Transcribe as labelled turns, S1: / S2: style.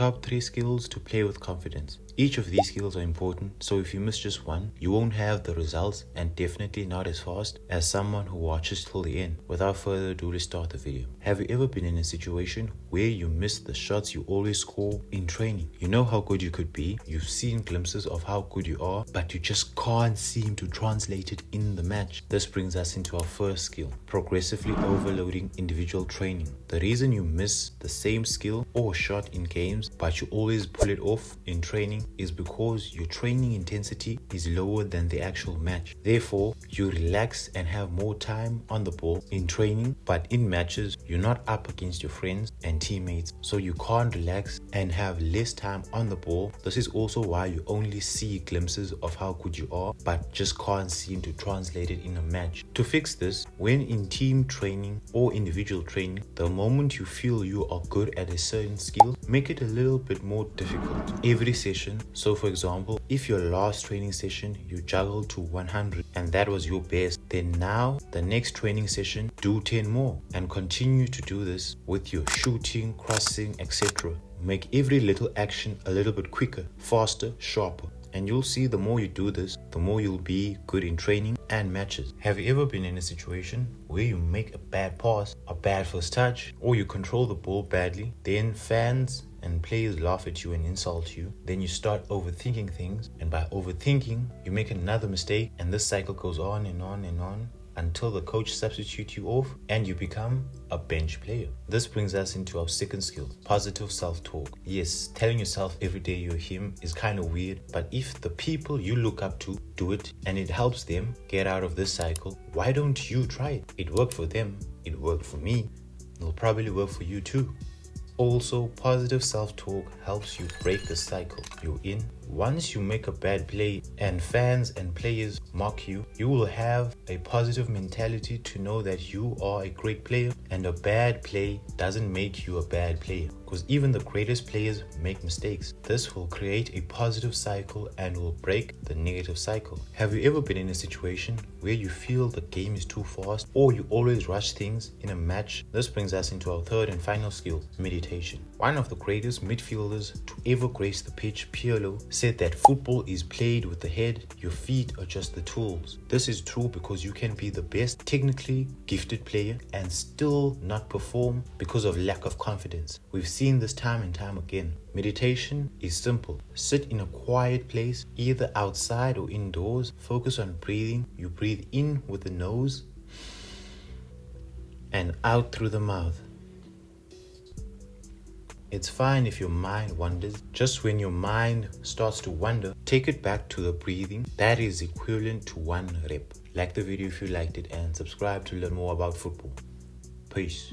S1: top 3 skills to play with confidence. Each of these skills are important, so if you miss just one, you won't have the results and definitely not as fast as someone who watches till the end. Without further ado, let's start the video. Have you ever been in a situation where you missed the shots you always score in training? You know how good you could be, you've seen glimpses of how good you are, but you just can't seem to translate it in the match. This brings us into our first skill, progressively overloading individual training. The reason you miss the same skill or shot in games, but you always pull it off in training is because your training intensity is lower than the actual match. Therefore, you relax and have more time on the ball in training, but in matches, you're not up against your friends and teammates, so you can't relax and have less time on the ball. This is also why you only see glimpses of how good you are, but just can't seem to translate it in a match. To fix this, when in team training or individual training, the moment you feel you are good at a certain skill, make it a little bit more difficult every session. So for example, if your last training session you juggled to 100 and that was your best, then now the next training session do 10 more and continue to do this with your shooting, crossing, etc. Make every little action a little bit quicker, faster, sharper. And you'll see the more you do this, the more you'll be good in training and matches. Have you ever been in a situation where you make a bad pass, a bad first touch, or you control the ball badly, then fans and players laugh at you and insult you, then you start overthinking things, and by overthinking, you make another mistake, and this cycle goes on and on and on until the coach substitutes you off and you become a bench player. This brings us into our second skill, positive self-talk. Yes, telling yourself every day you're him is kind of weird, but if the people you look up to do it and it helps them get out of this cycle, why don't you try it? It worked for them, it worked for me, it'll probably work for you too. Also, positive self-talk helps you break the cycle you're in. Once you make a bad play and fans and players mock you, you will have a positive mentality to know that you are a great player, and a bad play doesn't make you a bad player, because even the greatest players make mistakes. This will create a positive cycle and will break the negative cycle. Have you ever been in a situation where you feel the game is too fast or you always rush things in a match? This brings us into our third and final skill, meditation. One of the greatest midfielders to ever grace the pitch, Pirlo, said that football is played with the head, your feet are just the tools. This is true because you can be the best technically gifted player and still not perform because of lack of confidence. We've seen this time and time again. Meditation is simple. Sit in a quiet place, either outside or indoors. Focus on breathing. You breathe in with the nose and out through the mouth. It's fine if your mind wanders. Just when your mind starts to wander, take it back to the breathing. That is equivalent to 1 rep. Like the video if you liked it and subscribe to learn more about football. Peace.